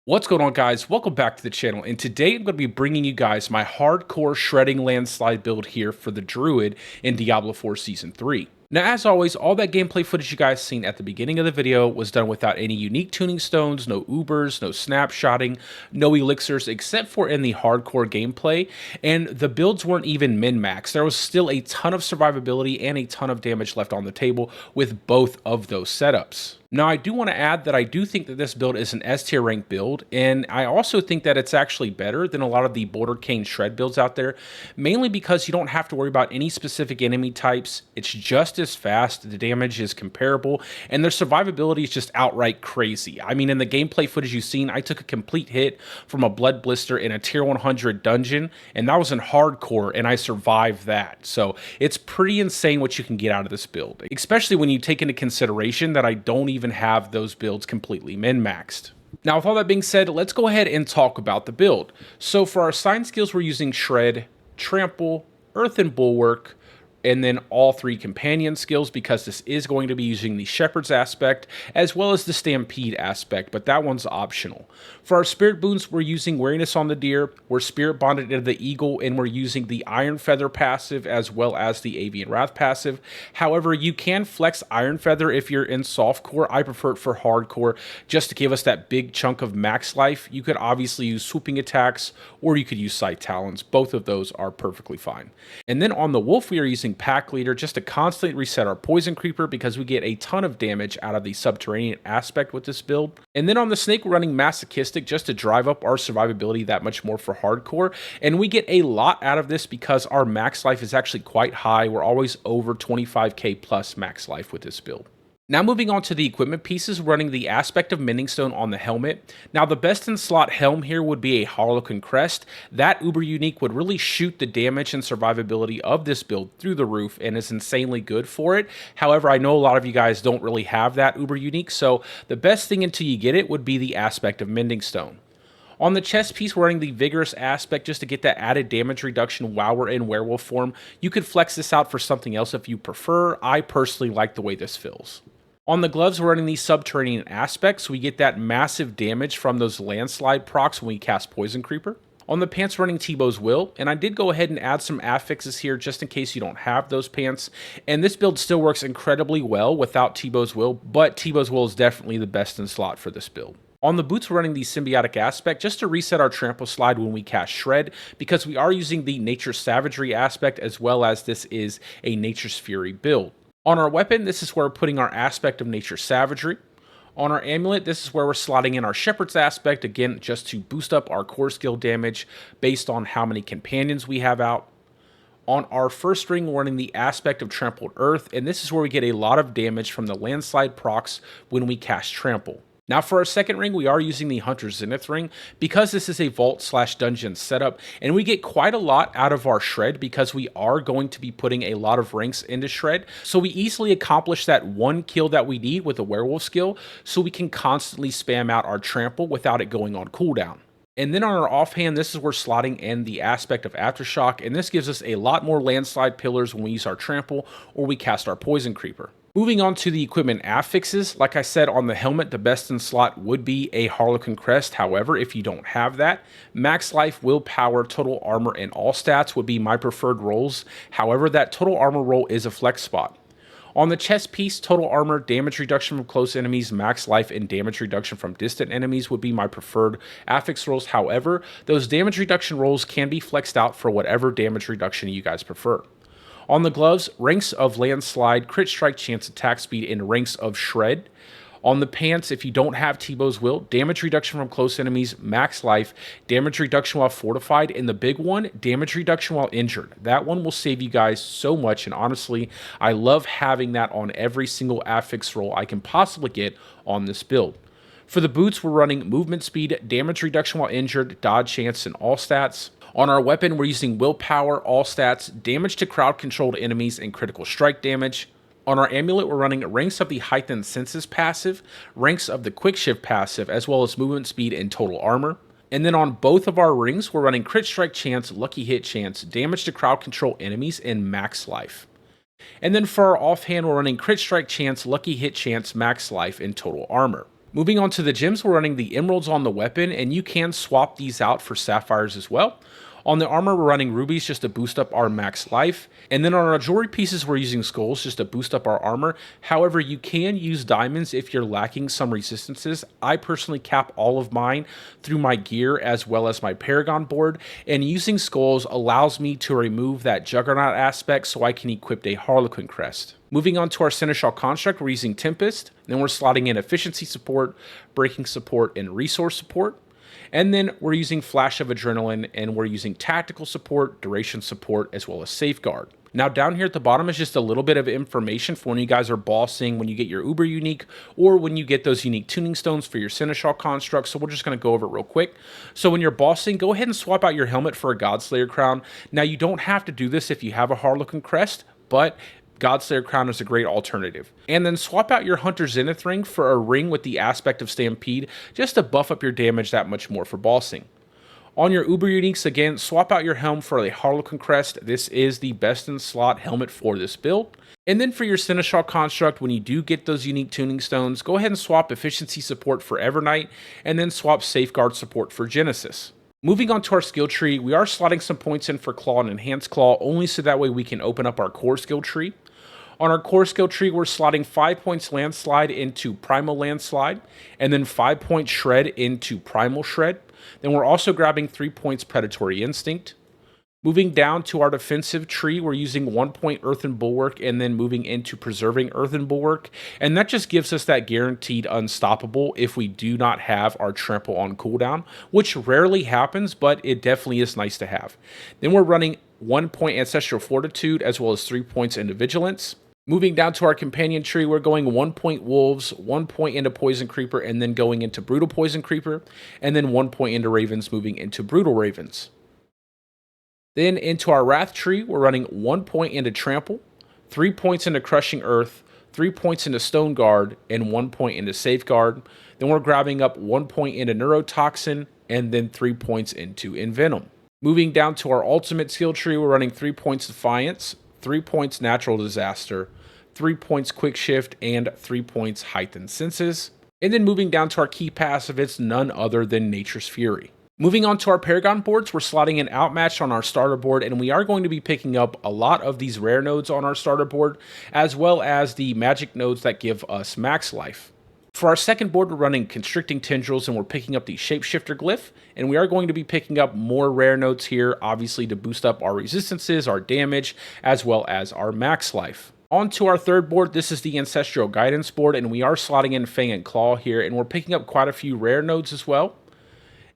What's going on, guys? Welcome back to the channel, and today I'm going to be bringing you guys my hardcore shredding landslide build here for the Druid in Diablo 4 Season 3. Now, as always, all that gameplay footage you guys seen at the beginning of the video was done without any unique tuning stones, no ubers, no snapshotting, no elixirs, except for in the hardcore gameplay, and the builds weren't even min-max. There was still a ton of survivability and a ton of damage left on the table with both of those setups. Now, I do want to add that I do think that this build is an S tier rank build, and I also think that it's actually better than a lot of the Border Cane shred builds out there, mainly because you don't have to worry about any specific enemy types. It's just as fast, the damage is comparable, and their survivability is just outright crazy. I mean, in the gameplay footage you've seen, I took a complete hit from a blood blister in a tier 100 dungeon, and that was in hardcore, and I survived that. So it's pretty insane what you can get out of this build, especially when you take into consideration that I don't even have those builds completely min-maxed. Now, with all that being said, let's go ahead and talk about the build. So for our sign skills, we're using Shred, Trample, Earth and Bulwark, and then all three companion skills, because this is going to be using the Shepherd's aspect as well as the Stampede aspect, but that one's optional. For our Spirit Boons, we're using Wariness on the Deer, we're Spirit Bonded into the Eagle, and we're using the Iron Feather passive as well as the Avian Wrath passive. However, you can flex Iron Feather if you're in Softcore. I prefer it for Hardcore just to give us that big chunk of max life. You could obviously use Swooping Attacks, or you could use Sight Talons. Both of those are perfectly fine. And then on the Wolf, we are using Pack Leader just to constantly reset our Poison Creeper, because we get a ton of damage out of the subterranean aspect with this build. And then on the Snake, we're running Masochistic just to drive up our survivability that much more for hardcore. And we get a lot out of this because our max life is actually quite high. We're always over 25k plus max life with this build. Now moving on to the equipment pieces, running the aspect of Mending Stone on the helmet. Now the best in slot helm here would be a Harlequin Crest. That uber unique would really shoot the damage and survivability of this build through the roof and is insanely good for it. However, I know a lot of you guys don't really have that uber unique, so the best thing until you get it would be the aspect of Mending Stone. On the chest piece, we're running the Vigorous aspect just to get that added damage reduction while we're in werewolf form. You could flex this out for something else if you prefer. I personally like the way this feels. On the gloves, we're running the Subterranean aspect, so we get that massive damage from those Landslide procs when we cast Poison Creeper. On the pants, running T-Bow's Will, and I did go ahead and add some affixes here just in case you don't have those pants, and this build still works incredibly well without T-Bow's Will, but T-Bow's Will is definitely the best in slot for this build. On the boots, we're running the Symbiotic aspect just to reset our Trample slide when we cast Shred, because we are using the Nature's Savagery aspect as well as this is a Nature's Fury build. On our weapon, this is where we're putting our aspect of Nature's Savagery. On our amulet, this is where we're slotting in our Shepherd's aspect, again, just to boost up our core skill damage based on how many companions we have out. On our first ring, we're running the aspect of Trampled Earth, and this is where we get a lot of damage from the Landslide procs when we cast Trample. Now for our second ring, we are using the Hunter's Zenith ring because this is a vault/dungeon setup, and we get quite a lot out of our Shred because we are going to be putting a lot of ranks into Shred. So we easily accomplish that one kill that we need with a werewolf skill, so we can constantly spam out our Trample without it going on cooldown. And then on our offhand, this is where slotting in the aspect of Aftershock, and this gives us a lot more Landslide pillars when we use our Trample or we cast our Poison Creeper. Moving on to the equipment affixes, like I said, on the helmet, the best in slot would be a Harlequin Crest. However, if you don't have that, max life, willpower, total armor, and all stats would be my preferred rolls. However, that total armor roll is a flex spot. On the chest piece, total armor, damage reduction from close enemies, max life, and damage reduction from distant enemies would be my preferred affix rolls. However, those damage reduction rolls can be flexed out for whatever damage reduction you guys prefer. On the gloves, ranks of Landslide, crit strike, chance attack speed, and ranks of shred. On the pants, if you don't have T-Bow's Will, damage reduction from close enemies, max life, damage reduction while fortified, and the big one, damage reduction while injured. That one will save you guys so much, and honestly, I love having that on every single affix roll I can possibly get on this build. For the boots, we're running movement speed, damage reduction while injured, dodge chance, and all stats. On our weapon, we're using willpower, all stats, damage to crowd-controlled enemies, and critical strike damage. On our amulet, we're running ranks of the heightened senses passive, ranks of the quick shift passive, as well as movement speed and total armor. And then on both of our rings, we're running crit strike chance, lucky hit chance, damage to crowd control enemies, and max life. And then for our offhand, we're running crit strike chance, lucky hit chance, max life, and total armor. Moving on to the gems, we're running the emeralds on the weapon, and you can swap these out for sapphires as well. On the armor, we're running rubies just to boost up our max life. And then on our jewelry pieces, we're using skulls just to boost up our armor. However, you can use diamonds if you're lacking some resistances. I personally cap all of mine through my gear as well as my Paragon board. And using skulls allows me to remove that Juggernaut aspect so I can equip a Harlequin crest. Moving on to our Seneschal construct, we're using Tempest. Then we're slotting in efficiency support, breaking support, and resource support. And then we're using Flash of Adrenaline, and we're using tactical support, duration support, as well as safeguard. Now down here at the bottom is just a little bit of information for when you guys are bossing, when you get your Uber Unique, or when you get those unique tuning stones for your Seneschal construct. So we're just going to go over it real quick. So when you're bossing, go ahead and swap out your helmet for a Godslayer crown. Now you don't have to do this if you have a Harlequin crest, but Godslayer crown is a great alternative. And then swap out your Hunter Zenith ring for a ring with the aspect of Stampede, just to buff up your damage that much more for bossing. On your Uber Uniques, again, swap out your helm for a Harlequin crest. This is the best in slot helmet for this build. And then for your Seneschal construct, when you do get those unique tuning stones, go ahead and swap efficiency support for Evernight, and then swap safeguard support for Genesis. Moving on to our skill tree, we are slotting some points in for Claw and Enhanced Claw, only so that way we can open up our core skill tree. On our core skill tree, we're slotting 5 points Landslide into Primal Landslide, and then 5 points Shred into Primal Shred. Then we're also grabbing 3 points Predatory Instinct. Moving down to our defensive tree, we're using 1 point Earthen Bulwark, and then moving into Preserving Earthen Bulwark. And that just gives us that guaranteed unstoppable if we do not have our Trample on cooldown, which rarely happens, but it definitely is nice to have. Then we're running 1 point Ancestral Fortitude, as well as 3 points into Vigilance. Moving down to our companion tree, we're going 1 point Wolves, 1 point into Poison Creeper, and then going into Brutal Poison Creeper, and then 1 point into Ravens, moving into Brutal Ravens. Then into our Wrath tree, we're running 1 point into Trample, 3 points into Crushing Earth, 3 points into Stone Guard, and 1 point into Safeguard. Then we're grabbing up 1 point into Neurotoxin, and then 3 points into Envenom. Moving down to our ultimate skill tree, we're running 3 points Defiance, 3 points Natural Disaster, 3 points Quick Shift, and 3 points Heightened Senses. And then moving down to our key passive, it's none other than Nature's Fury. Moving on to our Paragon boards, we're slotting an Outmatch on our starter board, and we are going to be picking up a lot of these rare nodes on our starter board, as well as the magic nodes that give us max life. For our second board, we're running Constricting Tendrils, and we're picking up the Shapeshifter Glyph, and we are going to be picking up more rare nodes here, obviously to boost up our resistances, our damage, as well as our max life. On to our third board, this is the Ancestral Guidance board, and we are slotting in Fang and Claw here, and we're picking up quite a few rare nodes as well.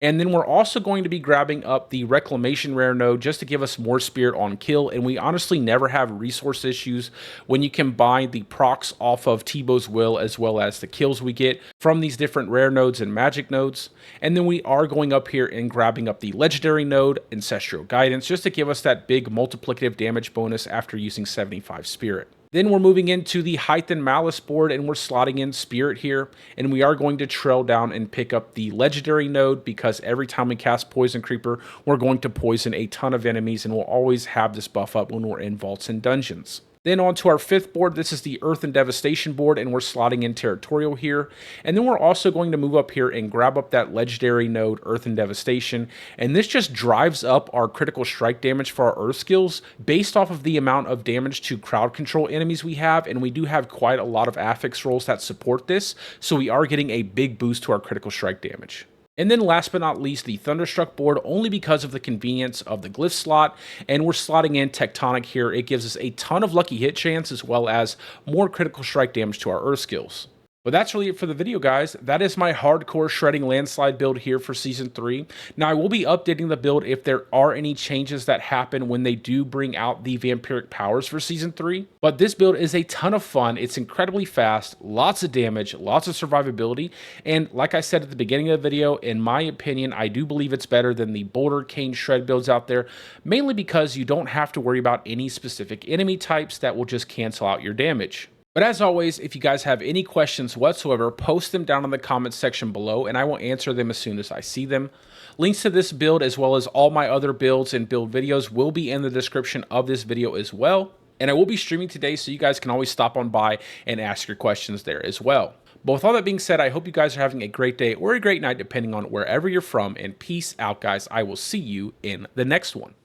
And then we're also going to be grabbing up the Reclamation rare node just to give us more spirit on kill, and we honestly never have resource issues when you combine the procs off of T-Bow's Will as well as the kills we get from these different rare nodes and magic nodes. And then we are going up here and grabbing up the Legendary node, Ancestral Guidance, just to give us that big multiplicative damage bonus after using 75 spirit. Then we're moving into the Heightened Malice board, and we're slotting in Spirit here, and we are going to trail down and pick up the Legendary node, because every time we cast Poison Creeper, we're going to poison a ton of enemies, and we'll always have this buff up when we're in vaults and dungeons. Then on to our fifth board, this is the Earth and Devastation board, and we're slotting in Territorial here. And then we're also going to move up here and grab up that legendary node, Earth and Devastation. And this just drives up our critical strike damage for our Earth skills based off of the amount of damage to crowd control enemies we have. And we do have quite a lot of affix rolls that support this, so we are getting a big boost to our critical strike damage. And then last but not least, the Thunderstruck board, only because of the convenience of the glyph slot, and we're slotting in Tectonic here. It gives us a ton of lucky hit chance as well as more critical strike damage to our Earth skills. But that's really it for the video, guys. That is my hardcore shredding landslide build here for Season 3. Now, I will be updating the build if there are any changes that happen when they do bring out the vampiric powers for Season 3. But this build is a ton of fun. It's incredibly fast, lots of damage, lots of survivability. And like I said at the beginning of the video, in my opinion, I do believe it's better than the Boulder Cane Shred builds out there, mainly because you don't have to worry about any specific enemy types that will just cancel out your damage. But as always, if you guys have any questions whatsoever, post them down in the comments section below, and I will answer them as soon as I see them. Links to this build, as well as all my other builds and build videos, will be in the description of this video as well. And I will be streaming today, so you guys can always stop on by and ask your questions there as well. But with all that being said, I hope you guys are having a great day or a great night, depending on wherever you're from, and peace out, guys. I will see you in the next one.